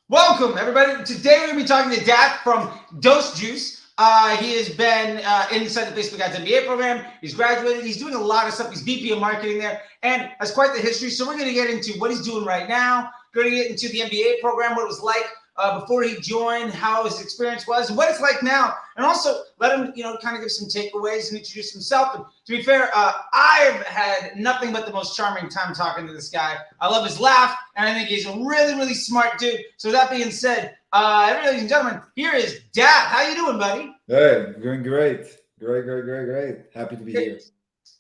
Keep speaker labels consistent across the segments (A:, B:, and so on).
A: Welcome, everybody. Today we're going to be talking to Daath from Dose Juice. He has been inside the Facebook Ads MBA program. He's graduated. He's doing a lot of stuff. He's VP of marketing there and has quite the history. So we're going to get into what he's doing right now. Going to get into the MBA program, what it was like before he joined, how his experience was, and what it's like now. And also let him, kind of give some takeaways and introduce himself. And to be fair, I've had nothing but the most charming time talking to this guy. I love his laugh, and I think he's a really, really smart dude. So with that being said, ladies and gentlemen, here is Daath. How you doing, buddy?
B: Hey, doing great. Great. Happy to be here.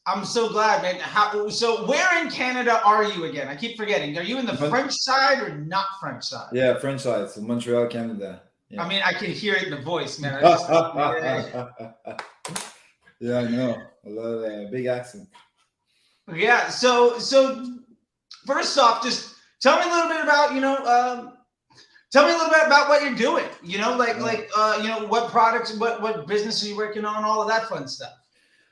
A: I'm so glad, man. So where in Canada are you again? I keep forgetting. Are you in the French side or not French side?
B: Yeah, French side, so Montreal, Canada. Yeah.
A: I mean, I can hear it in the voice, man.
B: Yeah, I know. A lot of big accent.
A: Yeah. So first off, just tell me a little bit about tell me a little bit about what you're doing. What products, what business are you working on, all of that fun stuff.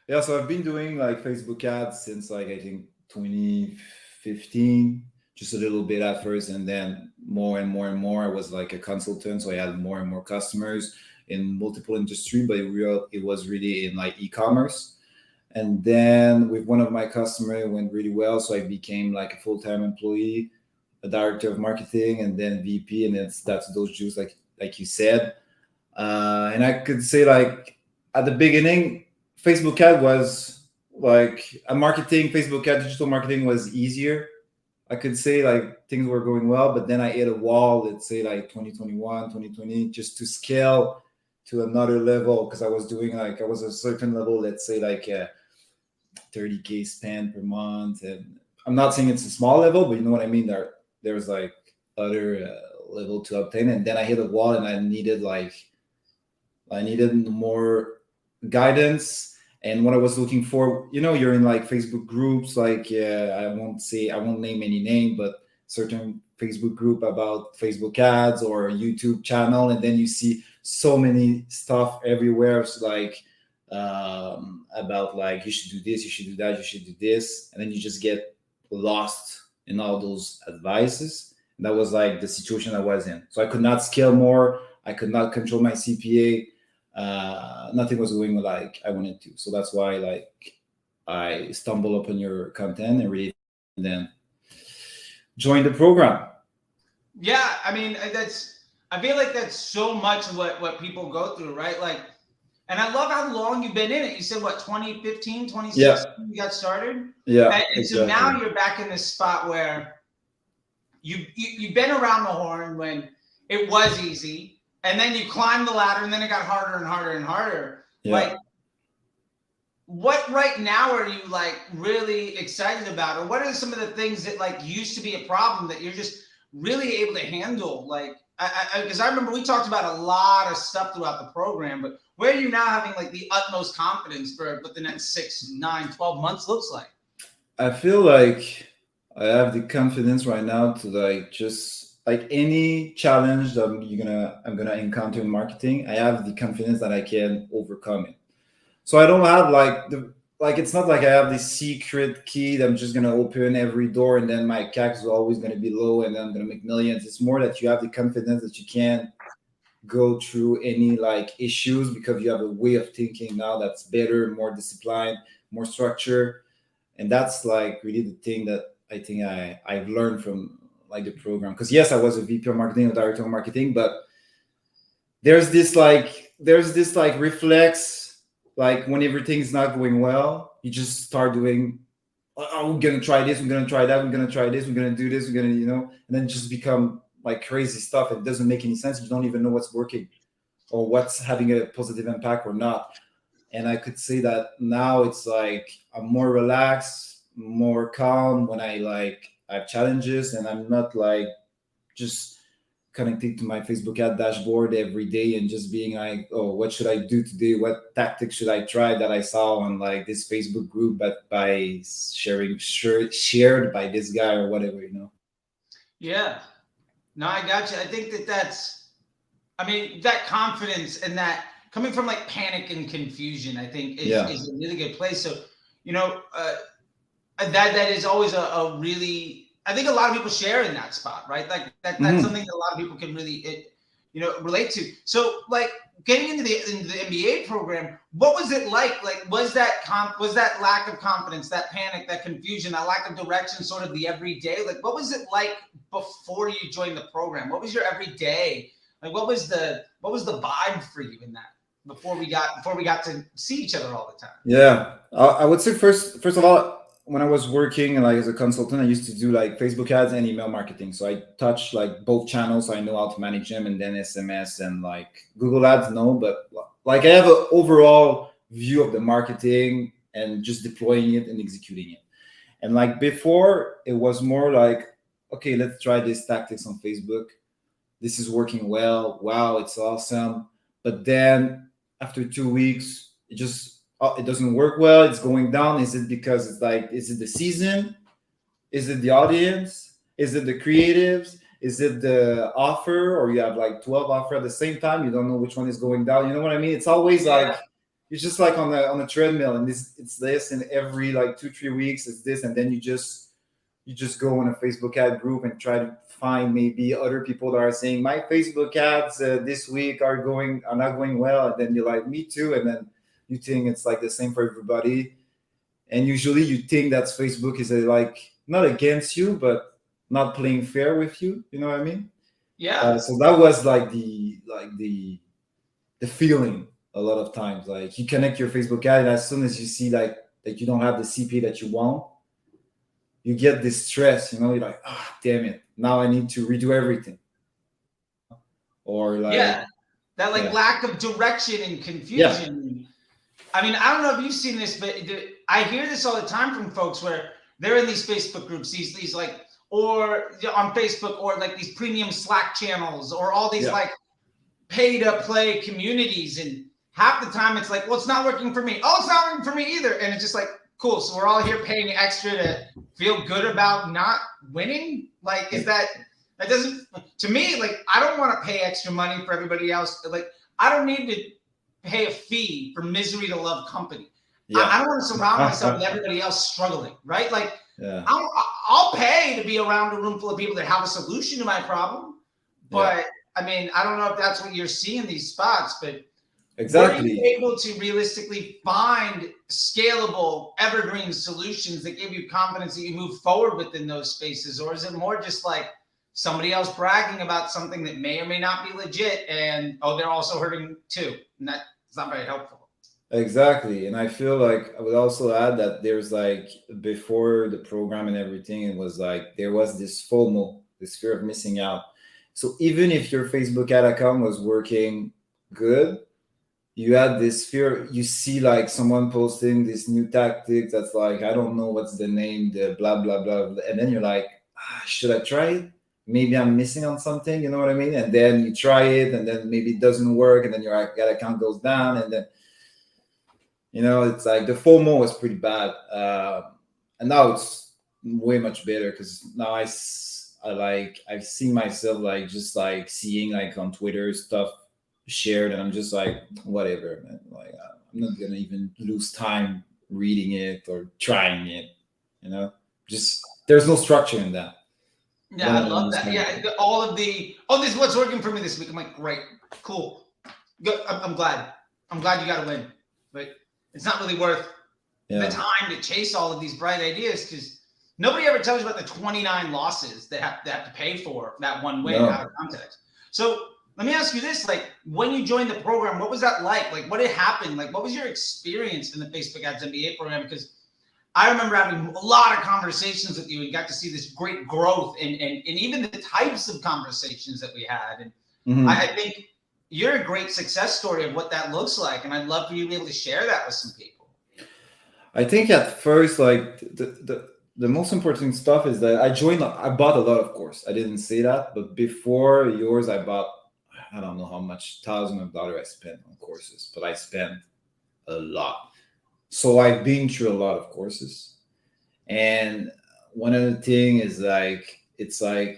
B: Yeah, so I've been doing like Facebook ads since I think 2015, just a little bit at first, and then more and more. I was like a consultant, so I had more and more customers in multiple industry, but it was really in like e-commerce. And then with one of my customers, it went really well, so I became like a full-time employee, a director of marketing, and then VP, and that's Dose Juice, like you said. And I could say like at the beginning, Facebook ad was like a marketing. Facebook ad, digital marketing was easier. I could say like things were going well, but then I hit a wall, let's say like 2021, 2020, just to scale to another level, because I was a certain level, let's say like 30K spend per month. And I'm not saying it's a small level, but you know what I mean? There's like other level to obtain. And then I hit a wall and I needed more guidance. And what I was looking for, you're in like Facebook groups, like I won't name any name, but certain Facebook group about Facebook ads or YouTube channel, and then you see so many stuff everywhere. It's like about like you should do this, you should do that, you should do this, and then you just get lost in all those advices. And that was like the situation I was in. So I could not scale more. I could not control my CPA. Nothing was going like I wanted to. So that's why like I stumbled upon your content and really then joined the program.
A: Yeah, I mean I feel like that's so much what people go through, right? Like, and I love how long you've been in it. You said what, 2015, 2016
B: Yeah.
A: you got started?
B: Yeah.
A: And
B: Exactly.
A: so now you're back in this spot where you've been around the horn when it was easy, and then you climbed the ladder, and then it got harder and harder and harder.
B: Yeah.
A: Like, what right now are you like really excited about, or what are some of the things that like used to be a problem that you're just really able to handle? Like, because I remember we talked about a lot of stuff throughout the program, but where are you now having like the utmost confidence for what the next 6, 9, 12 months looks like?
B: I feel like I have the confidence right now to like just like any challenge that I'm gonna encounter in marketing. I have the confidence that I can overcome it. So I don't have like it's not like I have this secret key that I'm just gonna open every door and then my CAC is always gonna be low and then I'm gonna make millions. It's more that you have the confidence that you can go through any like issues because you have a way of thinking now that's better, more disciplined, more structure. And that's like really the thing that I think I've learned from like the program. Because yes, I was a VP of marketing, a director of marketing, but there's this like reflex, like when everything's not going well, you just start doing, oh, we're gonna try this, we're gonna try that, we're gonna try this, we're gonna do this, we're gonna, and then just become like crazy stuff. It doesn't make any sense. You don't even know what's working or what's having a positive impact or not. And I could say that now it's like I'm more relaxed, more calm when I have challenges, and I'm not like just connecting to my Facebook ad dashboard every day and just being like, oh, what should I do today? What tactics should I try that I saw on like this Facebook group, but by shared by this guy or whatever,
A: Yeah, no, I got you. I think that confidence and that coming from like panic and confusion, I think is a really good place. So, that is always a really I think a lot of people share in that spot, right? Like that's
B: Mhm.
A: something that a lot of people can really, relate to. So like getting into the MBA program, what was it like? Like was that lack of confidence, that panic, that confusion, that lack of direction, sort of the everyday? Like what was it like before you joined the program? What was your everyday? Like what was the vibe for you in that before we got to see each other all the time?
B: Yeah, I would say first of all, when I was working like as a consultant, I used to do like Facebook ads and email marketing. So I touch like both channels. So I know how to manage them, and then SMS and like Google Ads. No, but like I have an overall view of the marketing and just deploying it and executing it. And like before, it was more like, okay, let's try this tactics on Facebook. This is working well. Wow, it's awesome. But then after 2 weeks, it doesn't work well. It's going down. Is it because it's like, is it the season? Is it the audience? Is it the creatives? Is it the offer? Or you have like 12 offer at the same time? You don't know which one is going down. You know what I mean? It's always
A: Yeah,
B: like it's just like on a treadmill, and it's this, and every like 2 3 weeks it's this, and then you just go in a Facebook ad group and try to find maybe other people that are saying my Facebook ads this week are not going well, and then you're like me too, and then you think it's like the same for everybody, and usually you think that Facebook is like not against you, but not playing fair with you. You know what I mean?
A: yeah,
B: So that was like the feeling a lot of times. Like you connect your Facebook ad, and as soon as you see like that you don't have the CPA that you want, you get this stress, you're like, ah, damn it, now I need to redo everything. Or like,
A: yeah. That like
B: yeah,
A: lack of direction and
B: yeah,
A: confusion. I mean, I don't know if you've seen this, but I hear this all the time from folks where they're in these Facebook groups, these like, or on Facebook, or like these premium Slack channels, or all these
B: yeah,
A: like pay to play communities, and half the time it's like, well, it's not working for me. Oh, it's not working for me either, and it's just like, cool. So we're all here paying extra to feel good about not winning. Like, is that doesn't to me like I don't want to pay extra money for everybody else. Like, I don't need to pay a fee for misery to love company. I
B: yeah,
A: don't want to surround myself with everybody else struggling, right? Like,
B: yeah,
A: I'll pay to be around a room full of people that have a solution to my problem.
B: yeah,
A: But I mean, I don't know if that's what you're seeing in these spots, but were you
B: exactly.
A: able to realistically find scalable, evergreen solutions that give you confidence that you move forward within those spaces? Or is it more just like somebody else bragging about something that may or may not be legit, and oh, they're also hurting too? And that's not very helpful.
B: Exactly. And I feel like I would also add that there's like before the program and everything, it was like there was this FOMO, this fear of missing out. So even if your Facebook ad account was working good, you had this fear. You see like someone posting this new tactic that's like, I don't know what's the name, the blah blah blah, and then you're like, should I try it? Maybe I'm missing on something, you know what I mean? And then you try it, and then maybe it doesn't work, and then your ad account goes down, and then it's like the FOMO was pretty bad, and now it's way much better because now I've seen myself like just like seeing like on Twitter stuff shared, and I'm just like, whatever, man. Like I'm not gonna even lose time reading it or trying it. Just there's no structure in that. I
A: Yeah,
B: don't
A: I
B: even
A: love that.
B: understand.
A: Yeah, all of the this is what's working for me this week. I'm like, great, cool, good. I'm glad. I'm glad you got to win, but it's not really worth the
B: Yeah,
A: time to chase all of these bright ideas because nobody ever tells you about the 29 losses they have to pay for that one win out of
B: no,
A: context. So let me ask you this: like, when you joined the program, what was that like? Like, what had happened? Like, what was your experience in the Facebook Ads MBA program? Because I remember having a lot of conversations with you and got to see this great growth and even the types of conversations that we had. And I
B: hmm
A: think you're a great success story of what that looks like. And I'd love for you to be able to share that with some people.
B: I think at first, like the most important stuff is that I bought a lot of course. I didn't say that, but before yours, I bought, I don't know how much thousand of dollars I spent on courses, but I spent a lot. So I've been through a lot of courses, and one of the thing is like it's the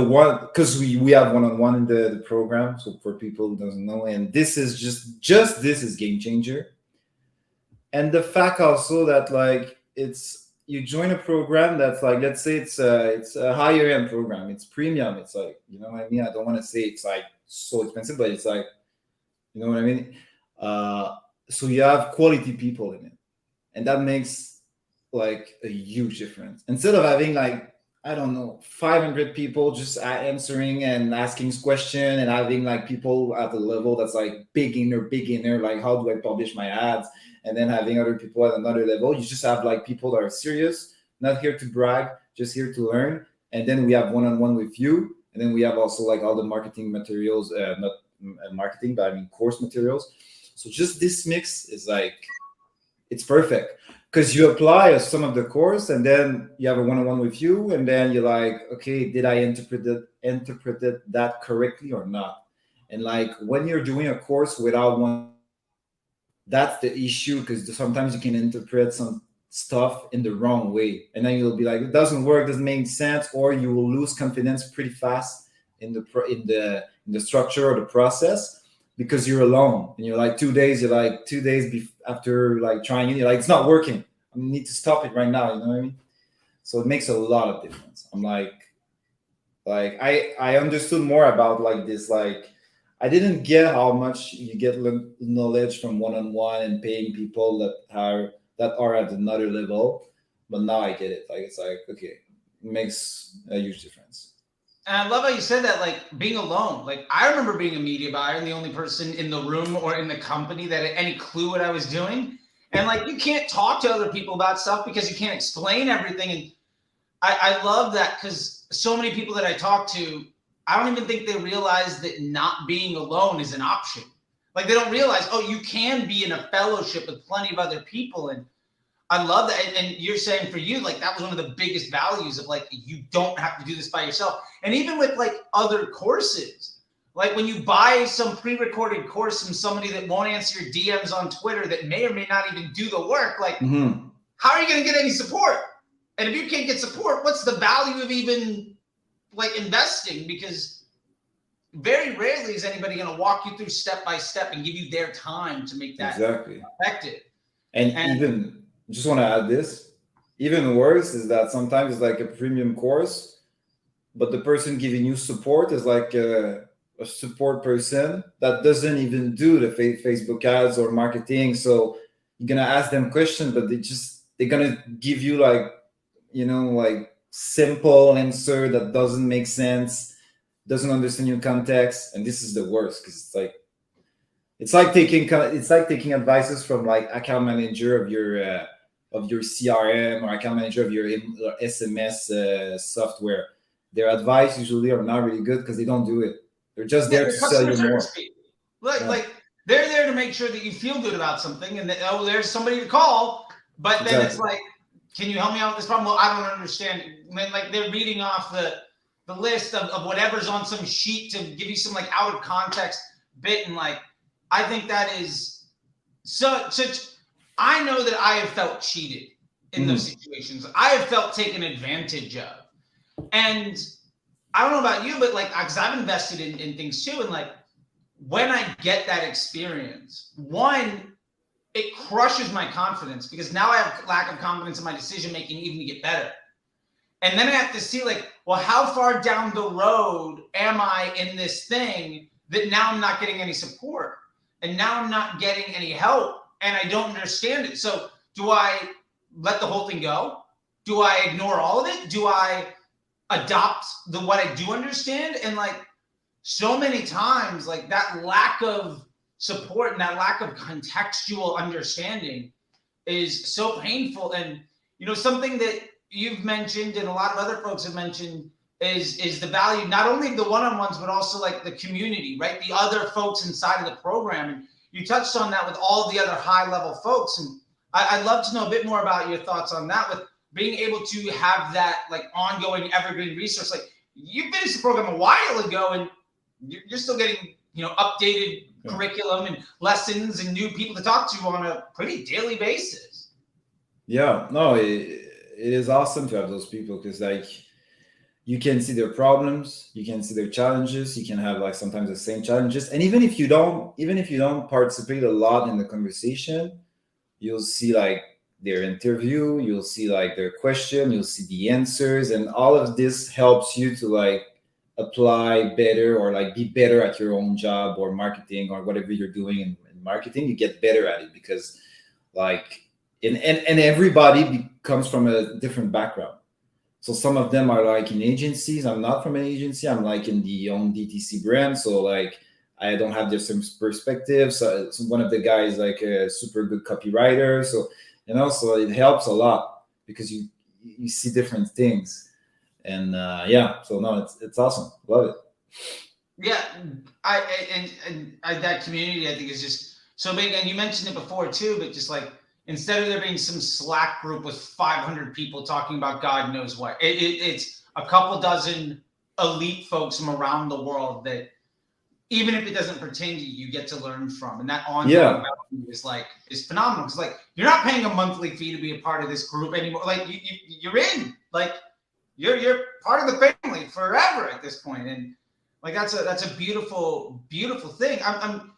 B: one because we have one-on-one in the program. So for people who doesn't know, and this is just this is game changer, and the fact also that like you join a program that's like, let's say it's a higher end program, it's premium, it's like, you know what I mean, I don't want to say it's like so expensive, but it's like, you know what I mean. So you have quality people in it, and that makes like a huge difference. Instead of having like, I don't know, 500 people just answering and asking question, and having like people at the level that's like beginner, like how do I publish my ads, and then having other people at another level. You just have like people that are serious, not here to brag, just here to learn. And then we have one-on-one with you, and then we have also like all the marketing materials, not marketing, but I mean course materials. So just this mix is like, it's perfect, because you apply some of the course, and then you have a one-on-one with you, and then you're like, okay, did I interpret it that correctly or not? And like when you're doing a course without one, that's the issue, because sometimes you can interpret some stuff in the wrong way, and then you'll be like, it doesn't work, doesn't make sense, or you will lose confidence pretty fast in the structure or the process, because you're alone, and you're like 2 days, after like trying it, you're like, it's not working, I need to stop it right now, you know what I mean? So it makes a lot of difference. I'm like I understood more about like this, like I didn't get how much you get knowledge from one-on-one and paying people that are at another level, but now I get it. Like it's like, okay, it makes a huge difference.
A: And I love how you said that, like being alone. Like I remember being a media buyer and the only person in the room or in the company that had any clue what I was doing. And like you can't talk to other people about stuff because you can't explain everything. And I love that, because so many people that I talk to, I don't even think they realize that not being alone is an option. Like they don't realize, oh, you can be in a fellowship with plenty of other people. And I love that. And you're saying for you, like that was one of the biggest values of like, you don't have to do this by yourself. And even with like other courses, like when you buy some pre-recorded course from somebody that won't answer your DMs on Twitter, that may or may not even do the work, like how are you going to get any support? And if you can't get support, what's the value of even like investing? Because very rarely is anybody going to walk you through step by step and give you their time to make that
B: exactly
A: effective.
B: And even just want to add this, even worse is that sometimes it's like a premium course, but the person giving you support is like a support person that doesn't even do the Facebook ads or marketing. So you're gonna ask them questions, but they're gonna give you like, you know, like simple answer that doesn't make sense, doesn't understand your context, and this is the worst, because it's like taking advices from like account manager of your CRM or account manager of your SMS software. Their advice usually are not really good because they don't do it. They're just there to sell you more.
A: Like they're there to make sure that you feel good about something, and that, oh, there's somebody to call. But then it's like, can you help me out with this problem? Well, I don't understand. Like they're reading off the list of whatever's on some sheet to give you some like out of context bit, and like I think that is such. I know that I have felt cheated in those situations. I have felt taken advantage of. And I don't know about you, but like, because I've invested in things too. And like, when I get that experience, one, it crushes my confidence, because now I have lack of confidence in my decision making even to get better. And then I have to see like, well, how far down the road am I in this thing that now I'm not getting any support, and now I'm not getting any help, and I don't understand it. So do I let the whole thing go? Do I ignore all of it? Do I adopt what I do understand? And like so many times, like that lack of support and that lack of contextual understanding is so painful. And you know, something that you've mentioned and a lot of other folks have mentioned is the value, not only the one-on-ones, but also like the community, right? The other folks inside of the program. And you touched on that with all the other high-level folks. And I'd love to know a bit more about your thoughts on that, with being able to have that like ongoing evergreen resource. Like you finished the program a while ago, and you're still getting, you know, updated curriculum and lessons and new people to talk to on a pretty daily basis.
B: Yeah, no, it is awesome to have those people, because like you can see their problems, you can see their challenges, you can have like sometimes the same challenges, and even if you don't participate a lot in the conversation, you'll see like their interview, you'll see like their question, you'll see the answers, and all of this helps you to like apply better or like be better at your own job or marketing or whatever you're doing in marketing. You get better at it because like and everybody comes from a different background. So some of them are like in agencies. I'm not from an agency. I'm like in the own DTC brand. So like I don't have the same perspective. So one of the guys like a super good copywriter. So so it helps a lot because you see different things. And yeah, so no, it's awesome. Love it.
A: Yeah, that community I think is just so big, and you mentioned it before too, but just like instead of there being some Slack group with 500 people talking about God knows what, it's a couple dozen elite folks from around the world that even if it doesn't pertain to you, you get to learn from, and that ongoing value is phenomenal. It's like you're not paying a monthly fee to be a part of this group anymore. Like you're in, like you're part of the family forever at this point, and like that's a beautiful thing. I'm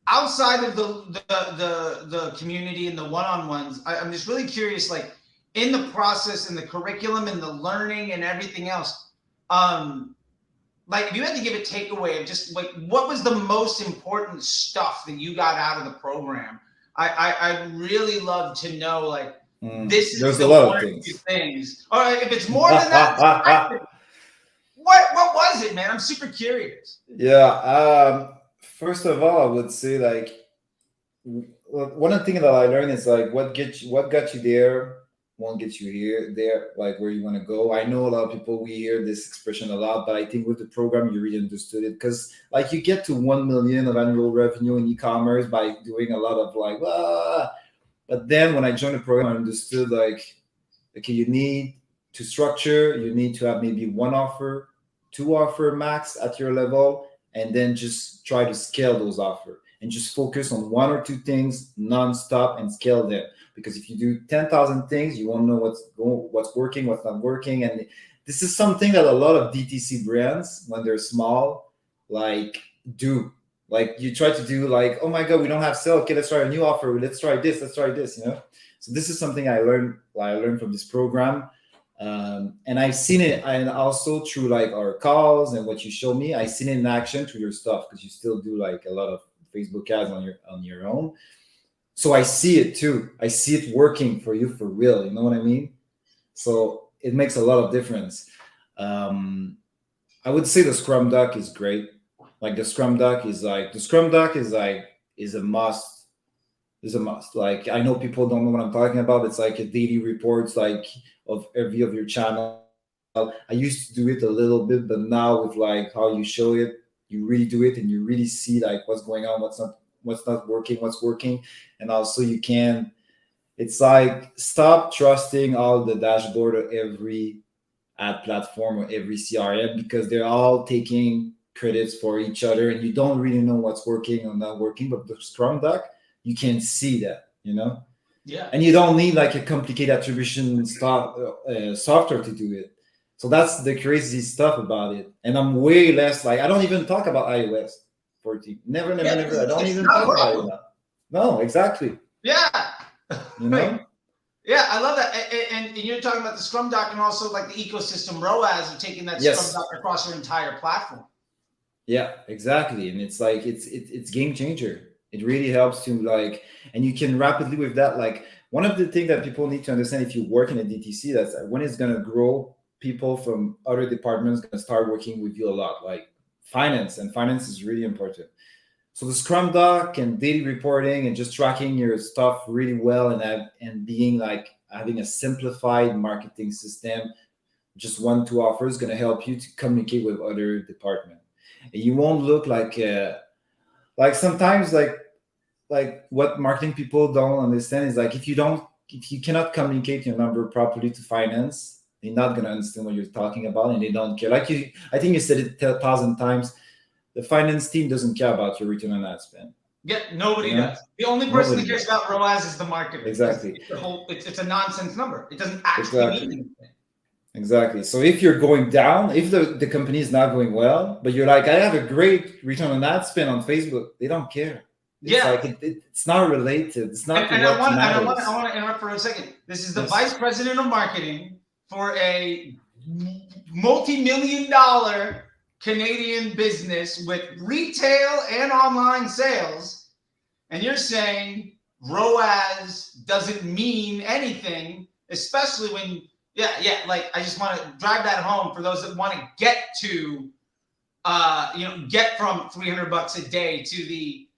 A: outside of the community and the one-on-ones. I'm just really curious, like in the process and the curriculum and the learning and everything else. Like if you had to give a takeaway of just like what was the most important stuff that you got out of the program, I really love to know like this is
B: there's
A: the
B: a lot
A: one
B: of
A: or
B: things.
A: two things. Or if it's more than that, what was it, man? I'm super curious.
B: Yeah. First of all, I would say like one of the things that I learned is like what got you there won't get you there, like where you want to go. I know a lot of people, we hear this expression a lot, but I think with the program you really understood it because like you get to 1 million of annual revenue in e-commerce by doing a lot of like but then when I joined the program I understood like okay, you need to structure, you need to have maybe one offer, two offer max at your level, and then just try to scale those offers and just focus on one or two things nonstop and scale them. Because if you do 10,000 things, you won't know what's working, what's not working. And this is something that a lot of DTC brands, when they're small, like do. Like you try to do like, oh my God, we don't have sale. Okay, let's try a new offer. Let's try this. So this is something I learned from this program. And I've seen it, and also through like our calls and what you show me, I've seen it in action through your stuff because you still do like a lot of Facebook ads on your own. So I see it too. I see it working for you for real. You know what I mean? So it makes a lot of difference. I would say the Scrum Doc is great. Like the Scrum Doc is a must. Is a must. Like I know people don't know what I'm talking about. It's like a daily reports like of every of your channel. I used to do it a little bit, but now with like how you show it, you really do it and you really see like what's going on, what's not working, what's working. And also you can, it's like stop trusting all the dashboard of every ad platform or every CRM because they're all taking credits for each other and you don't really know what's working or not working. But the Scrum Doc, you can see that,
A: Yeah.
B: And you don't need like a complicated attribution software to do it. So that's the crazy stuff about it. And I'm way less like, I don't even talk about iOS 14. Never. I don't even talk about it now. No, exactly.
A: Yeah.
B: Yeah,
A: I love that. And you're talking about the Scrum Doc and also like the ecosystem ROAS of taking that Scrum Doc across your entire platform.
B: Yeah, exactly. And it's like, it's game changer. It really helps to like, and you can rapidly with that. Like one of the things that people need to understand if you work in a DTC, that's when it's going to grow, people from other departments going to start working with you a lot, like finance, and finance is really important. So the Scrum Doc and daily reporting and just tracking your stuff really well and being like having a simplified marketing system, just 1-2 offers, going to help you to communicate with other departments. And you won't look like sometimes like what marketing people don't understand is like if you cannot communicate your number properly to finance, they're not going to understand what you're talking about and they don't care. I think you said it 1,000 times. The finance team doesn't care about your return on ad spend.
A: Yeah, nobody does. The only person that cares about ROAS is the marketer.
B: Exactly.
A: It's a nonsense number. It doesn't actually mean anything.
B: Exactly. So if you're going down, if the company is not going well, but you're like, I have a great return on ad spend on Facebook, they don't care. It's
A: Yeah.
B: like it's not related. It's not
A: And
B: what matters.
A: I want to interrupt for a second. This is the
B: Yes.
A: vice president of marketing for a multi-million-dollar Canadian business with retail and online sales, and you're saying ROAS doesn't mean anything, especially when, like, I just want to drive that home for those that want to get to, get from $300 a day to the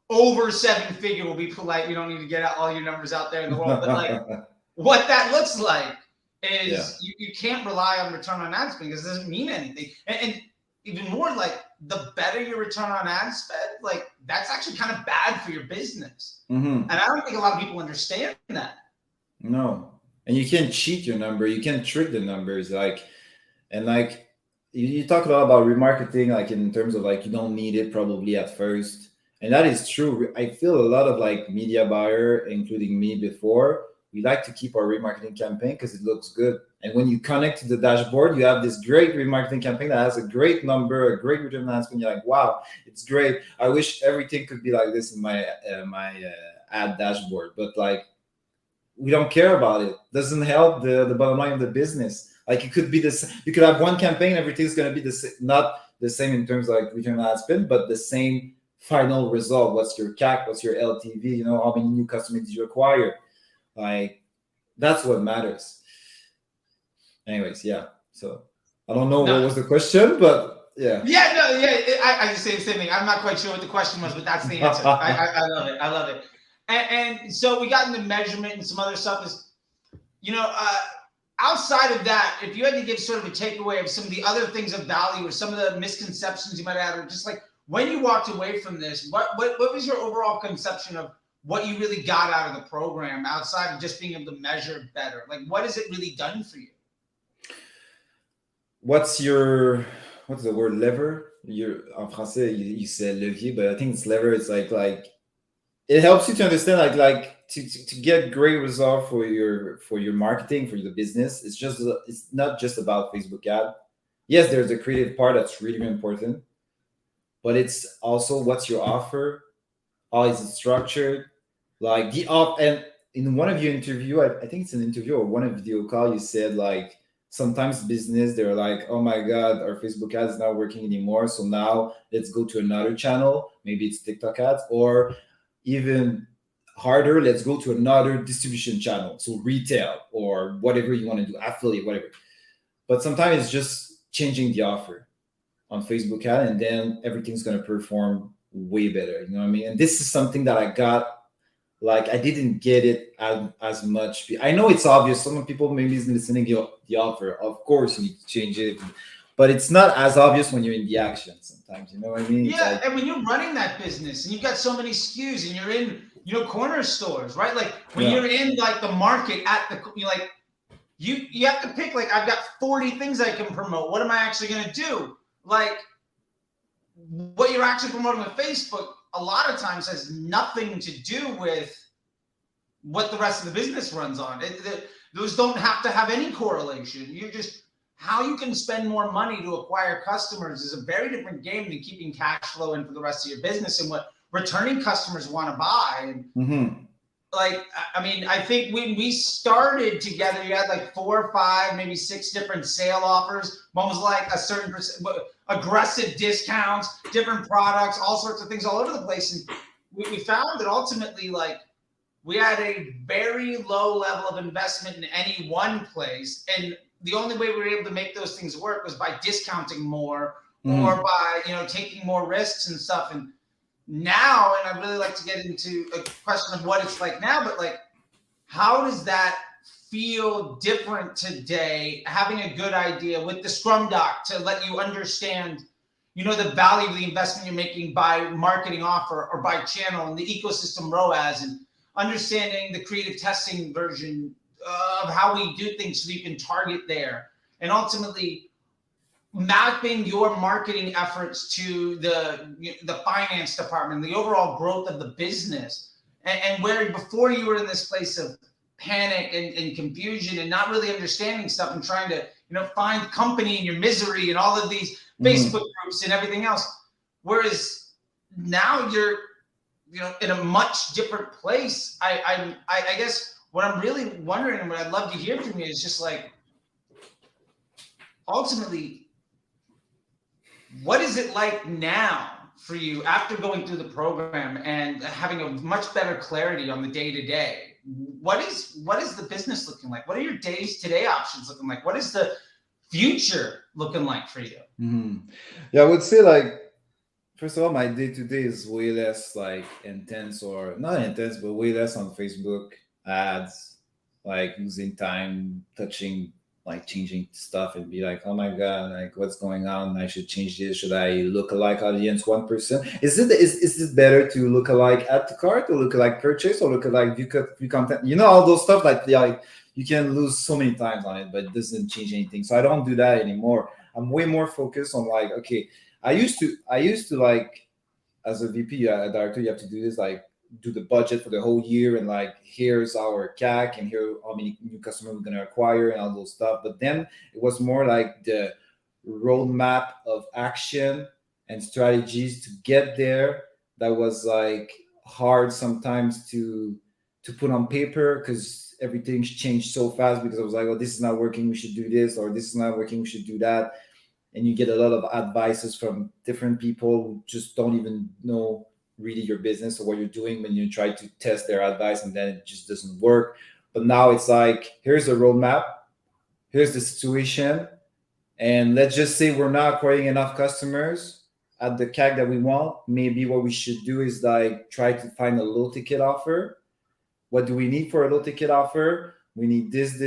A: over 7-figure. We'll be polite. You don't need to get all your numbers out there in the world, but like what that looks like is you can't rely on return on ad spend because it doesn't mean anything. And even more, like, the better your return on ad spend, like, that's actually kind of bad for your business. And I don't think a lot of people understand that.
B: No, and you can't cheat your number. You can't trick the numbers. You talk a lot about remarketing, like in terms of like you don't need it probably at first. And that is true. I feel a lot of like media buyer, including me before, we like to keep our remarketing campaign because it looks good. And when you connect to the dashboard, you have this great remarketing campaign that has a great number, a great return on ad spend. You're like, wow, it's great. I wish everything could be like this in my ad dashboard. But like, we don't care about it. Doesn't help the bottom line of the business. Like it could be this. You could have one campaign, everything's going to be not the same in terms of like return on ad spend, but the same final result. What's your CAC? What's your LTV? How many new customers did you acquire? Like that's what matters. Anyways, yeah. So I don't know what was the question, but yeah.
A: I just say the same thing. I'm not quite sure what the question was, but that's the answer. I love it. I love it. And so we got into measurement and some other stuff. Is outside of that, if you had to give sort of a takeaway of some of the other things of value or some of the misconceptions you might have, or just like when you walked away from this, what was your overall conception of what you really got out of the program outside of just being able to measure better? Like, what has it really done for you?
B: What's the word lever? En français, you said levier, but I think it's lever. It's like it helps you to understand like to get great result for your marketing, for the business. It's not just about Facebook ad. Yes, there's a creative part that's really important, but it's also what's your offer, how is it structured, like and in one of your interview, I think it's an interview or one of video call, you said like sometimes business they're like, oh my god, our Facebook ads is not working anymore, so now let's go to another channel, maybe it's TikTok ads, or even harder, let's go to another distribution channel, so retail or whatever you want to do, affiliate, whatever. But sometimes it's just changing the offer on Facebook ad, and then everything's going to perform way better. You know what I mean? And this is something that I got, like I didn't get it as much. I know it's obvious. Some people maybe is listening to the offer. Of course, you need to change it, but it's not as obvious when you're in the action sometimes. You know what I mean?
A: Yeah, and when you're running that business and you've got so many SKUs and you're in, corner stores, right? Like when you're in like the market you have to pick, like, I've got 40 things I can promote. What am I actually going to do? Like what you're actually promoting on Facebook a lot of times has nothing to do with what the rest of the business runs on. Those don't have to have any correlation. You're just, how you can spend more money to acquire customers is a very different game than keeping cash flow in for the rest of your business and what returning customers want to buy. Like, I mean, I think when we started together, you had like 4 or 5, maybe 6 different sale offers. One was like a certain aggressive discounts, different products, all sorts of things all over the place. And we found that ultimately, like, we had a very low level of investment in any one place. And the only way we were able to make those things work was by discounting more or by, taking more risks and stuff. And now, and I'd really like to get into a question of what it's like now, but like, how does that feel different today, having a good idea with the Scrum Doc to let you understand, the value of the investment you're making by marketing offer or by channel and the ecosystem ROAS, and understanding the creative testing version of how we do things so you can target there, and ultimately mapping your marketing efforts to the finance department, the overall growth of the business, and where before you were in this place of panic and confusion and not really understanding stuff and trying to find company in your misery and all of these Facebook groups and everything else, whereas now you're in a much different place. I guess what I'm really wondering and what I'd love to hear from you is just like, ultimately, what is it like now for you after going through the program and having a much better clarity on the day to day? What is the business looking like? What are your days today options looking like? What is the future looking like for you?
B: Mm-hmm. Yeah, I would say like first of all, my day to day is way less like intense or not intense, but way less on Facebook ads, like losing time touching like changing stuff and be like, oh my god, like what's going on? I should change this. Should I look alike audience 1%? Is it better to look alike add to cart or look alike purchase or look alike view content? All those stuff like you can lose so many times on it, but it doesn't change anything. So I don't do that anymore. I'm way more focused on like, okay, I used to like as a VP, a director, you have to do this like do the budget for the whole year and like here's our CAC and here how many new customers we're gonna acquire and all those stuff. But then it was more like the roadmap of action and strategies to get there. That was like hard sometimes to put on paper because everything's changed so fast because I was like, oh, this is not working, we should do this, or this is not working, we should do that. And you get a lot of advices from different people who just don't even know really your business or what you're doing when you try to test their advice and then it just doesn't work. But now it's like, here's a roadmap, here's the situation, and let's just say we're not acquiring enough customers at the CAC that we want. Maybe what we should do is like try to find a low ticket offer. What do we need for a low ticket offer? We need this.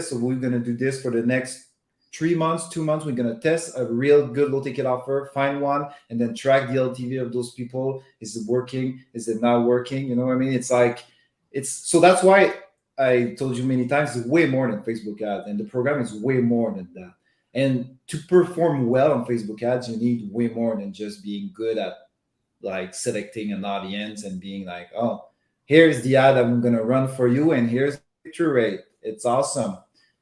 B: So we're gonna do this for the next 3 months, 2 months. We're gonna test a real good low ticket offer, find one, and then track the LTV of those people. Is it working? Is it not working? You know what I mean? It's like so that's why I told you many times it's way more than Facebook ads, and the program is way more than that. And to perform well on Facebook ads, you need way more than just being good at like selecting an audience and being like, oh, here's the ad I'm gonna run for you, and here's the click-through rate. It's awesome.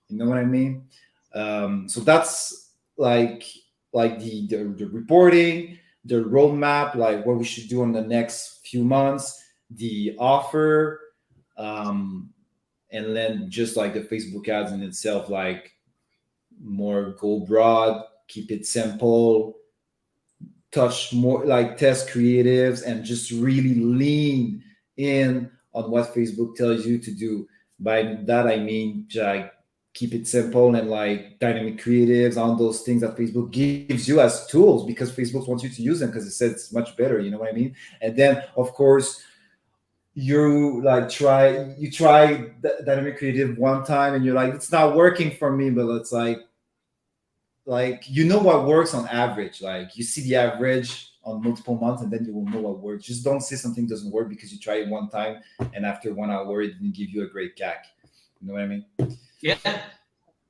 B: You know what I mean? So that's like the reporting, the roadmap, like what we should do in the next few months, the offer, and then just like the Facebook ads in itself, like more go broad, keep it simple, touch more like test creatives, and just really lean in on what Facebook tells you to do. By that I mean like keep it simple and like dynamic creatives, all those things that Facebook gives you as tools because Facebook wants you to use them because it says it's much better. You know what I mean? And then of course you like try dynamic creative one time and you're like, it's not working for me, but it's like what works on average. Like you see the average on multiple months and then you will know what works. Just don't say something doesn't work because you try it one time and after 1 hour it didn't give you a great CAC. You know what I mean?
A: Yeah.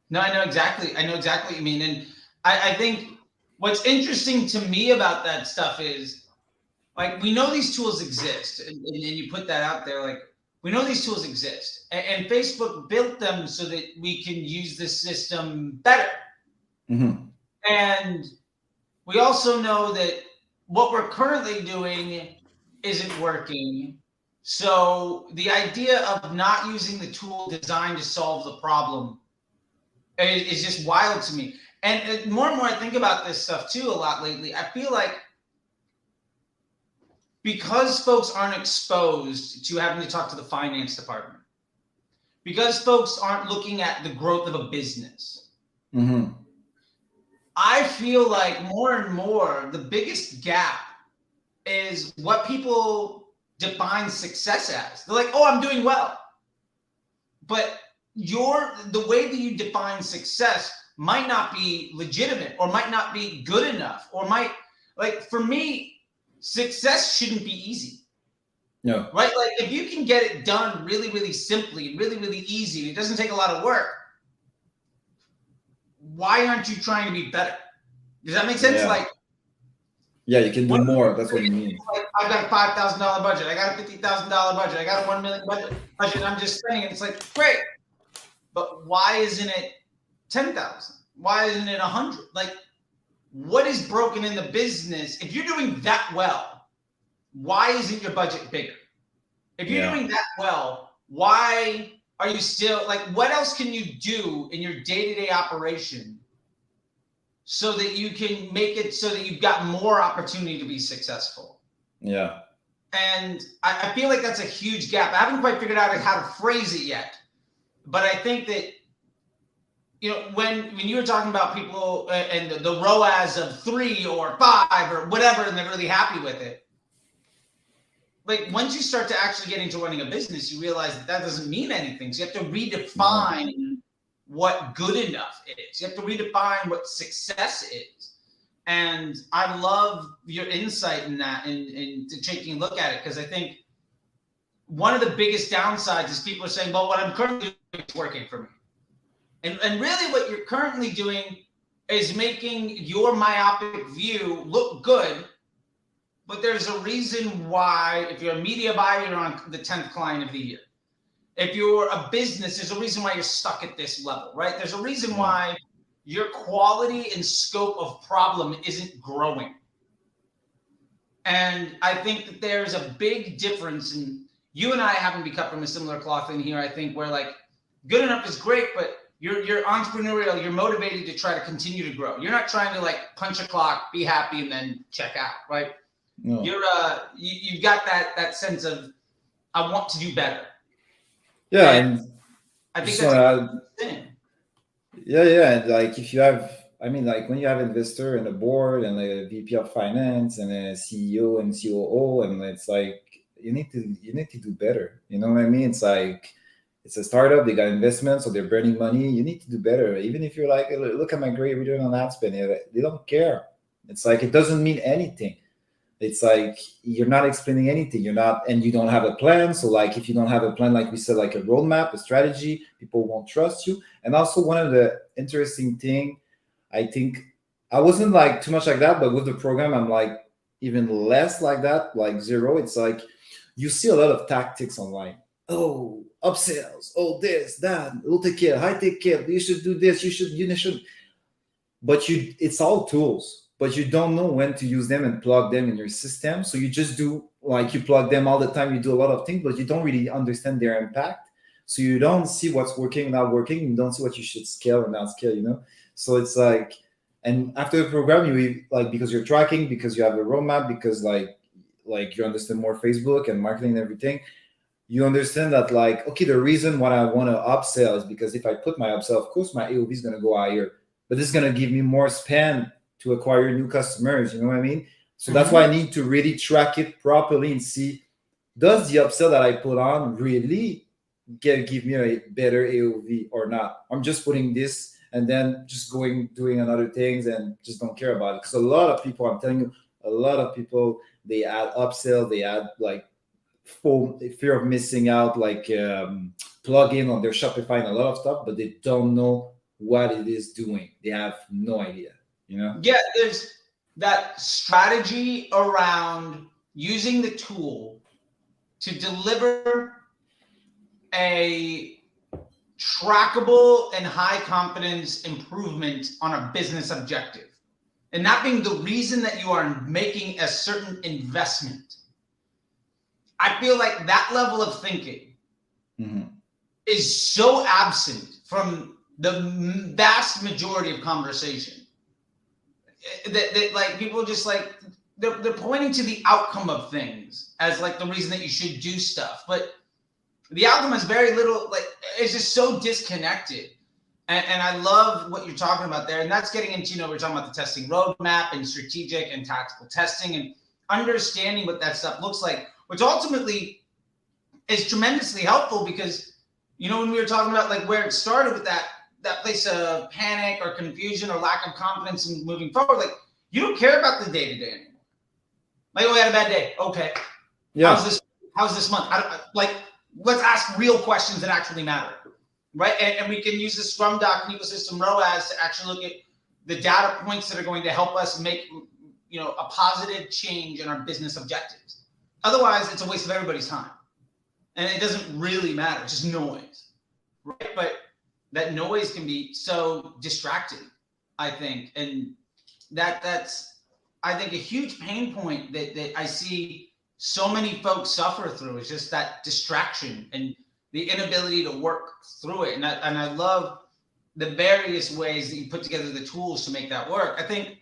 A: No, I know exactly what you mean. And I think what's interesting to me about that stuff is like, we know these tools exist and you put that out there. Like we know these tools exist and Facebook built them so that we can use this system better.
B: Mm-hmm.
A: And we also know that what we're currently doing isn't working. So the idea of not using the tool designed to solve the problem is just wild to me. And more and more I think about this stuff too a lot lately. I feel like because folks aren't exposed to having to talk to the finance department, because folks aren't looking at the growth of a business,
B: Mm-hmm.
A: I feel like more and more the biggest gap is what people define success as. They're like, oh, I'm doing well. But the way that you define success might not be legitimate or might not be good enough or might, like for me, success shouldn't be easy.
B: No.
A: Right? Like if you can get it done really, really simply, really, really easy, it doesn't take a lot of work. Why aren't you trying to be better? Does that make sense?
B: Yeah.
A: Like,
B: yeah, you can do more. That's what you mean.
A: Like, I've got a $5,000 budget. I got a $50,000 budget. I got a $1 million budget. I'm just spending it. It's like, great. But why isn't it 10,000? Why isn't it 100? Like, what is broken in the business? If you're doing that well, why isn't your budget bigger? If you're
B: Yeah.
A: doing that well, why are you still like, what else can you do in your day-to-day operation so that you can make it so that you've got more opportunity to be successful?
B: Yeah.
A: And I feel like that's a huge gap. I haven't quite figured out how to phrase it yet, but I think that, when you were talking about people and the ROAS of 3 or 5 or whatever, and they're really happy with it. Like once you start to actually get into running a business, you realize that doesn't mean anything. So you have to redefine what good enough is. You have to redefine what success is. And I love your insight in that and taking a look at it, because I think one of the biggest downsides is people are saying, well, what I'm currently doing is working for me. And really what you're currently doing is making your myopic view look good. But there's a reason why, if you're a media buyer, you're on the 10th client of the year. If you're a business, there's a reason why you're stuck at this level, right? There's a reason why your quality and scope of problem isn't growing. And I think that there's a big difference. And you and I happen to be cut from a similar cloth in here, I think, where like good enough is great, but you're entrepreneurial, you're motivated to try to continue to grow. You're not trying to like punch a clock, be happy, and then check out, right? No. You've got that sense of, I want to do better.
B: Yeah, and
A: I think that's a thing.
B: Yeah, and like if you have, I mean, like when you have investor and a board and a VP of finance and a CEO and COO, and it's like you need to do better. You know what I mean? It's like it's a startup, they got investment, so they're burning money. You need to do better. Even if you're like, look at my great return on ad spend, they don't care. It's like it doesn't mean anything. It's like you're not explaining anything. And you don't have a plan. So like if you don't have a plan, like we said, like a roadmap, a strategy, people won't trust you. And also one of the interesting thing, I think I wasn't like too much like that, but with the program, I'm like even less like that, like zero. It's like you see a lot of tactics online. Oh, upsells, oh this, that, low ticket, high ticket, you should do this, you should. But it's all tools, but you don't know when to use them and plug them in your system. So you just do like you plug them all the time. You do a lot of things, but you don't really understand their impact. So you don't see what's working, not working. You don't see what you should scale or not scale, So it's like, and after the program, you like, because you're tracking, because you have a roadmap, because like you understand more Facebook and marketing and everything, you understand that like, okay, the reason why I want to upsell is because if I put my upsell, of course, my AOV is going to go higher, but this is going to give me more spend to acquire new customers. You know what I mean? So that's why I need to really track it properly and see, does the upsell that I put on really give me a better AOV or not? I'm just putting this and then just doing other things and just don't care about it. Because a lot of people, I'm telling you, they add upsell, they add like fear of missing out, like plug-in on their Shopify and a lot of stuff, but they don't know what it is doing. They have no idea,
A: Yeah, there's that strategy around using the tool to deliver a trackable and high confidence improvement on a business objective. And that being the reason that you are making a certain investment. I feel like that level of thinking is so absent from the vast majority of conversation that like people just like they're pointing to the outcome of things as like the reason that you should do stuff, but the outcome is very little, like it's just so disconnected. And I love what you're talking about there, and that's getting into we're talking about the testing roadmap and strategic and tactical testing and understanding what that stuff looks like, which ultimately is tremendously helpful because, when we were talking about like where it started with that place of panic or confusion or lack of confidence in moving forward, like you don't care about the day-to-day anymore. Like, we had a bad day. Okay. Yeah. How's this month? Let's ask real questions that actually matter, right? And we can use the Scrum Doc and ecosystem ROAS to actually look at the data points that are going to help us make, a positive change in our business objectives. Otherwise, it's a waste of everybody's time. And it doesn't really matter. It's just noise, right? But that noise can be so distracting, I think. And that's, I think, a huge pain point that I see so many folks suffer through is just that distraction and the inability to work through it. And I love the various ways that you put together the tools to make that work. I think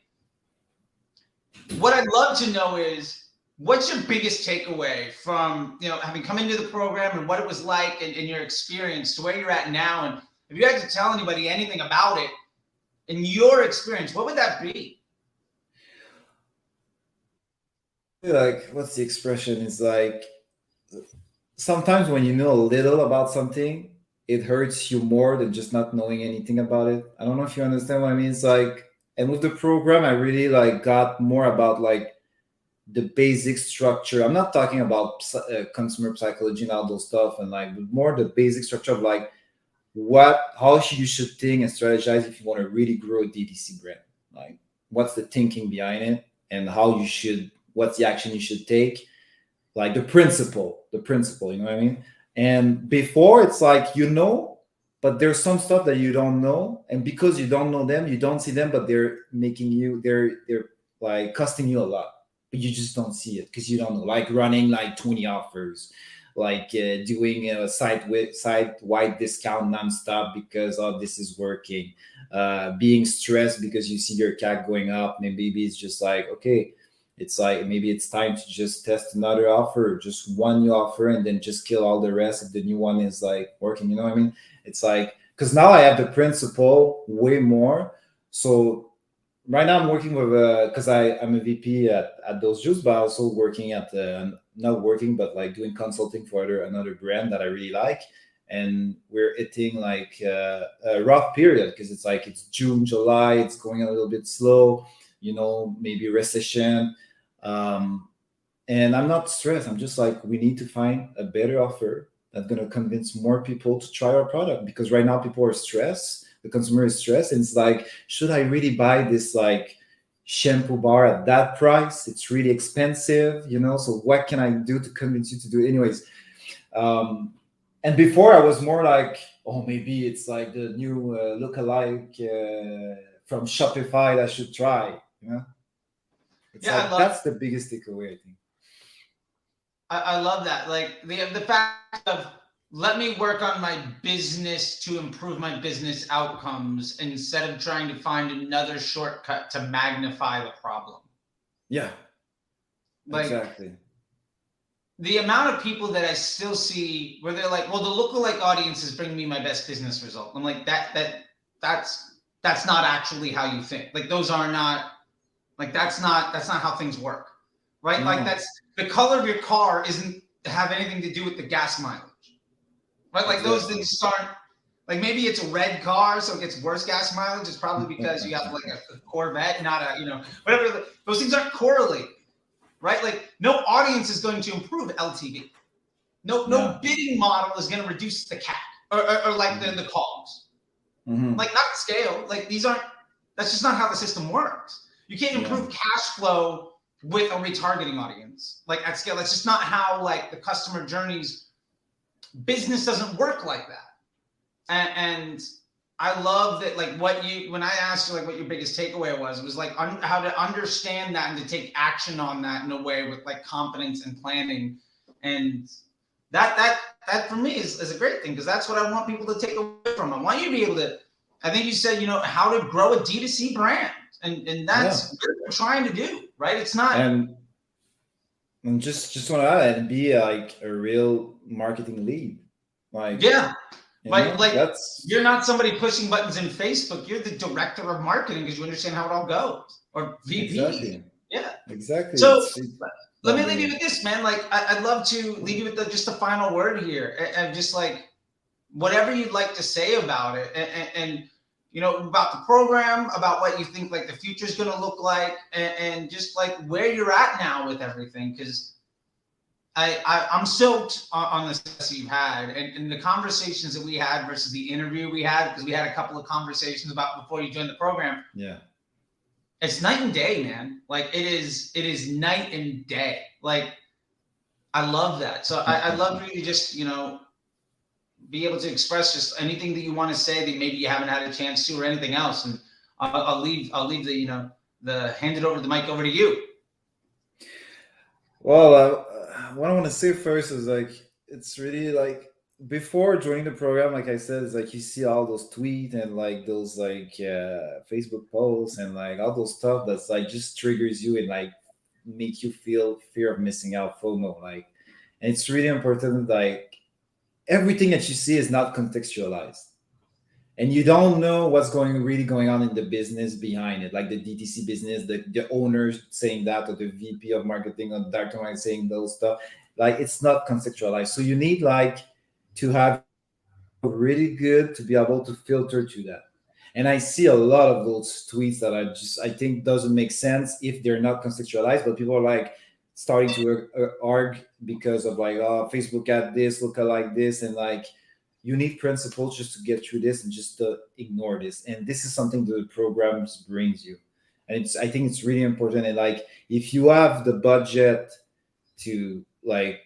A: what I'd love to know is, what's your biggest takeaway from, having come into the program and what it was like and your experience to where you're at now? And if you had to tell anybody anything about it in your experience, what would that be?
B: Like, what's the expression? It's like, sometimes when you know a little about something, it hurts you more than just not knowing anything about it. I don't know if you understand what I mean. It's like, and with the program, I really like got more about like the basic structure. I'm not talking about consumer psychology and all those stuff, and like more the basic structure of like how you should think and strategize if you want to really grow a DTC brand. Like, what's the thinking behind it, and what's the action you should take, like the principle, you know what I mean? And before, it's like, but there's some stuff that you don't know, and because you don't know them, you don't see them, but they're like costing you a lot, but you just don't see it because you don't know. Like running like 20 offers, like doing a site-wide discount nonstop because this is working, being stressed because you see your CAC going up, and maybe it's just like, okay, it's like maybe it's time to just test another offer, just one new offer, and then just kill all the rest if the new one is like working. You know what I mean? It's like, because now I have the principle way more. So right now I'm working with because I'm a VP at Those Juice, but also working at not working, but like doing consulting for another brand that I really like. And we're hitting like a rough period because it's June, July, it's going a little bit slow, maybe recession. And I'm not stressed. I'm just like, we need to find a better offer that's going to convince more people to try our product, because right now people are stressed. The consumer is stressed, and it's like, should I really buy this like shampoo bar at that price? It's really expensive, so what can I do to convince you to do it anyways? And before I was more like, oh, maybe it's like the new lookalike from Shopify that I should try, It's like, that's the biggest takeaway, I think.
A: I love that. Like the fact of, let me work on my business to improve my business outcomes instead of trying to find another shortcut to magnify the problem.
B: Yeah, exactly.
A: The amount of people that I still see where they're like, well, the lookalike audience is bringing me my best business result. I'm like, that's not actually how you think. Like, those are not, like, that's not how things work, right? No. Like, that's the color of your car isn't have anything to do with the gas mileage, right? Like, those things aren't, like, maybe it's a red car, so it gets worse gas mileage. It's probably because you have like a Corvette, not a, whatever. Those things aren't correlated, right? Like, no audience is going to improve LTV. No bidding model is going to reduce the CAC or like the COGS. Like, not scale. Like, that's just not how the system works. You can't improve cash flow with a retargeting audience, like, at scale. That's just not how, like, the customer journeys, business doesn't work like that. And I love that, like, when I asked you, like, what your biggest takeaway was, it was like how to understand that and to take action on that in a way with like confidence and planning. And that for me is a great thing, because that's what I want people to take away from. I want you to be able to, I think you said, how to grow a D2C brand. And that's what we're trying to do, right? It's not. And
B: just want to add, and be like a real marketing lead. Like,
A: you're not somebody pushing buttons in Facebook. You're the director of marketing because you understand how it all goes. Or VP.
B: Exactly.
A: Yeah.
B: Exactly.
A: So let me leave you with this, man. Like, I'd love to leave you with just a final word here, and just like whatever you'd like to say about it, and about the program, about what you think like the future is going to look like, and just like where you're at now with everything. Because I'm stoked on the success you've had, and the conversations that we had versus the interview we had, because we had a couple of conversations about before you joined the program.
B: Yeah.
A: It's night and day, man. Like, it is night and day. Like, I love that. So I love for you to just, be able to express just anything that you want to say that maybe you haven't had a chance to, or anything else. And I'll leave the hand it over the mic over to you.
B: Well, what I want to say first is like it's really like before joining the program, like I said, it's like you see all those tweets and like those like Facebook posts and like all those stuff that's like just triggers you and like make you feel fear of missing out, FOMO. Like, and it's really important. Like everything that you see is not contextualized and you don't know what's going on in the business behind it, like the DTC business, the owner saying that, or the VP of marketing or the director of marketing saying those stuff. Like it's not contextualized. So you need like to have really good to be able to filter to that. And I see a lot of those tweets that I think doesn't make sense if they're not contextualized, but people are like starting to argue because of like, oh, Facebook ad this, look like this, and like you need principles just to get through this and just to ignore this. And this is something that the programs brings you. And I think it's really important. And like if you have the budget to like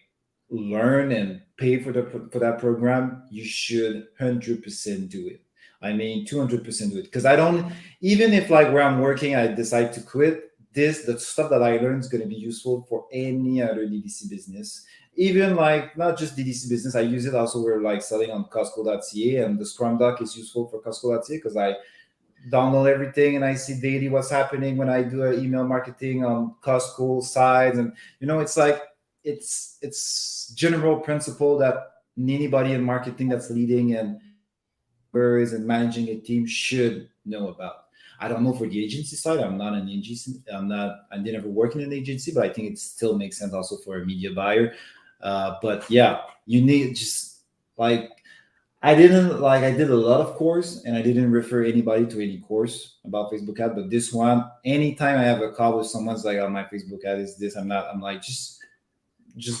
B: learn and pay for that program, you should 100% do it. I mean 200% do it, because I don't, even if like where I'm working I decide to quit, the stuff that I learned is going to be useful for any other DDC business. Even like not just DDC business, I use it also. We're like selling on Costco.ca, and the Scrum Doc is useful for Costco.ca because I download everything and I see daily what's happening when I do email marketing on Costco sides. And it's like it's general principle that anybody in marketing that's leading and managing a team should know about. I don't know for the agency side. I'm not an agency. I didn't ever work in an agency, but I think it still makes sense also for a media buyer. But yeah, you need just like I did a lot of course, and I didn't refer anybody to any course about Facebook ad. But this one, anytime I have a call with someone's like, "Oh, my Facebook ad is this," I'm like, just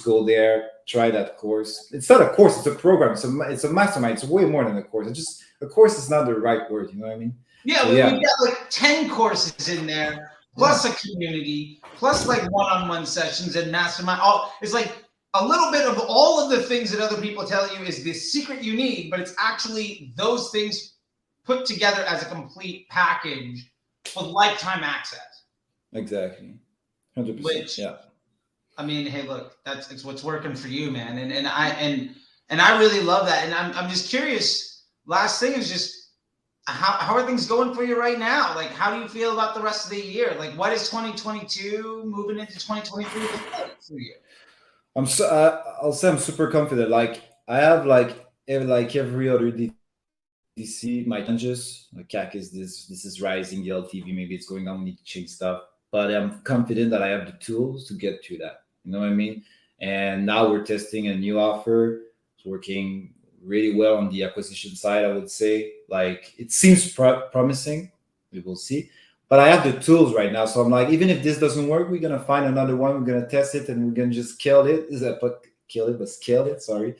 B: go there, try that course. It's not a course; it's a program. It's a mastermind. It's way more than a course. A course is not the right word. You know what I mean?
A: Yeah,
B: So,
A: we got like 10 courses in there, plus a community, plus like one-on-one sessions and mastermind. It's like a little bit of all of the things that other people tell you is the secret you need, but it's actually those things put together as a complete package with lifetime access.
B: Exactly. 100%.
A: Which,
B: yeah.
A: I mean, hey, look, it's what's working for you, man. And I really love that. And I'm just curious. Last thing is just how are things going for you right now? Like, how do you feel about the rest of the year? Like, what is 2022 moving into 2023 for you?
B: I'll say I'm super confident. Like I have like every other DC, my challenges. Like CAC is this is rising, the LTV maybe it's going down. We need to change stuff, but I'm confident that I have the tools to get through that. You know what I mean? And now we're testing a new offer. It's working really well on the acquisition side. I would say like it seems promising. We will see. But I have the tools right now. So I'm like, even if this doesn't work, we're going to find another one. We're going to test it and we're going to just scale it. Scale it. Sorry.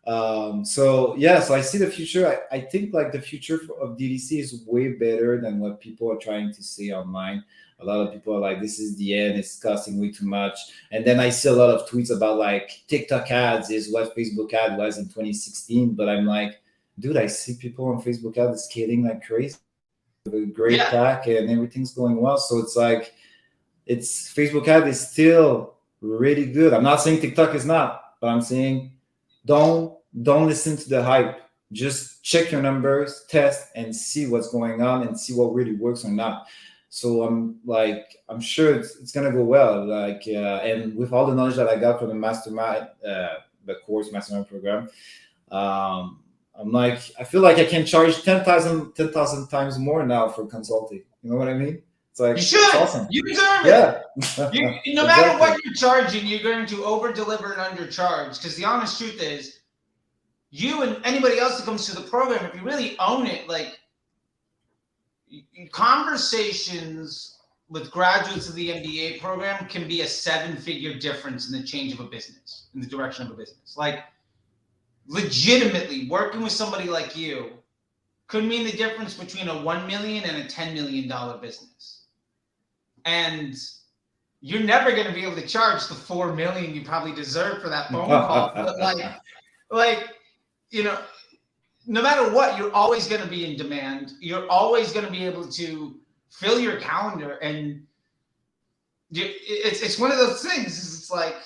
B: So I see the future. I think like the future of DDC is way better than what people are trying to say online. A lot of people are like, this is the end. It's costing way too much. And then I see a lot of tweets about like TikTok ads is what Facebook ad was in 2016. But I'm like, dude, I see people on Facebook ads scaling like crazy. A great pack and everything's going well. So it's like it's Facebook ad is still really good. I'm not saying TikTok is not, but I'm saying don't listen to the hype. Just check your numbers, test, and see what's going on and see what really works or not. So I'm sure it's gonna go well. Like and with all the knowledge that I got from the mastermind, the course mastermind program, I'm like, I feel like I can charge 10,000 times more now for consulting. You know what I mean? It's like,
A: you should.
B: It's awesome.
A: You deserve it. No matter what you're charging, you're going to over deliver and undercharge. Because the honest truth is, you and anybody else that comes to the program, if you really own it, like conversations with graduates of the MBA program can be a 7-figure difference in the change of a business, in the direction of a business. Like, legitimately working with somebody like you could mean the difference between a $1 million and a $10 million business. And you're never going to be able to charge the $4 million you probably deserve for that phone call. But no matter what, you're always going to be in demand. You're always going to be able to fill your calendar. And it's one of those things. It's like,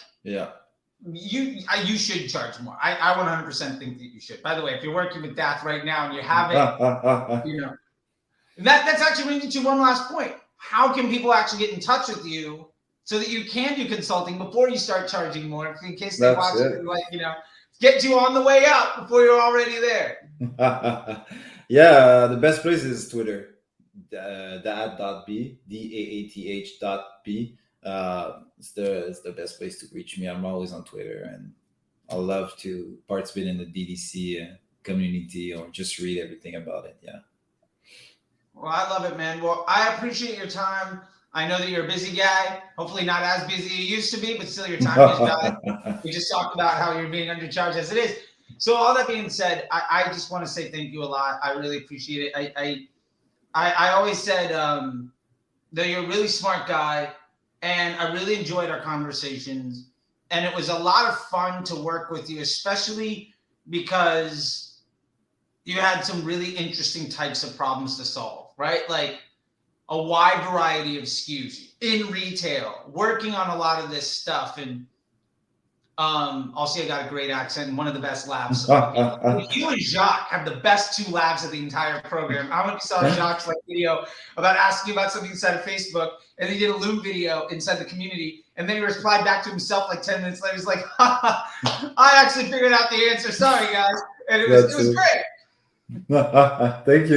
A: you should charge more. I 100% think that you should. By the way, if you're working with Daath right now and you haven't, you know, that's actually brings me to one last point. How can people actually get in touch with you so that you can do consulting before you start charging more? In case they watch it, like, you know, get you on the way up before you're already there.
B: Yeah, the best place is Twitter. Daath.b, DAATH.b. It's the best place to reach me. I'm always on Twitter, and I love to participate in the DDC community or just read everything about it. Yeah.
A: Well, I love it, man. Well, I appreciate your time. I know that you're a busy guy. Hopefully not as busy as you used to be, but still your time is valuable. We just talked about how you're being undercharged as it is. So all that being said, I just want to say thank you a lot. I really appreciate it. I always said that you're a really smart guy, and I really enjoyed our conversations. And it was a lot of fun to work with you, especially because you had some really interesting types of problems to solve, right? Like a wide variety of SKUs in retail, working on a lot of this stuff. And also, you got a great accent and one of the best laughs. You and Jacques have the best two laughs of the entire program. I don't know if you saw Jacques' like video about asking you about something inside of Facebook, and he did a Loom video inside the community, and then he replied back to himself like 10 minutes later. He's like, I actually figured out the answer. Sorry, guys. And it was great.
B: Thank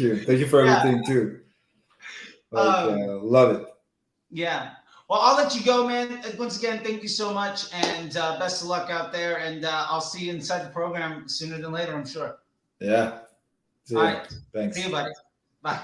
B: you for everything too. Love it.
A: Yeah, well, I'll let you go, man. Once again, thank you so much, and best of luck out there, and I'll see you inside the program sooner than later, I'm sure.
B: Yeah.
A: All right.
B: Thanks.
A: See you, buddy. Bye.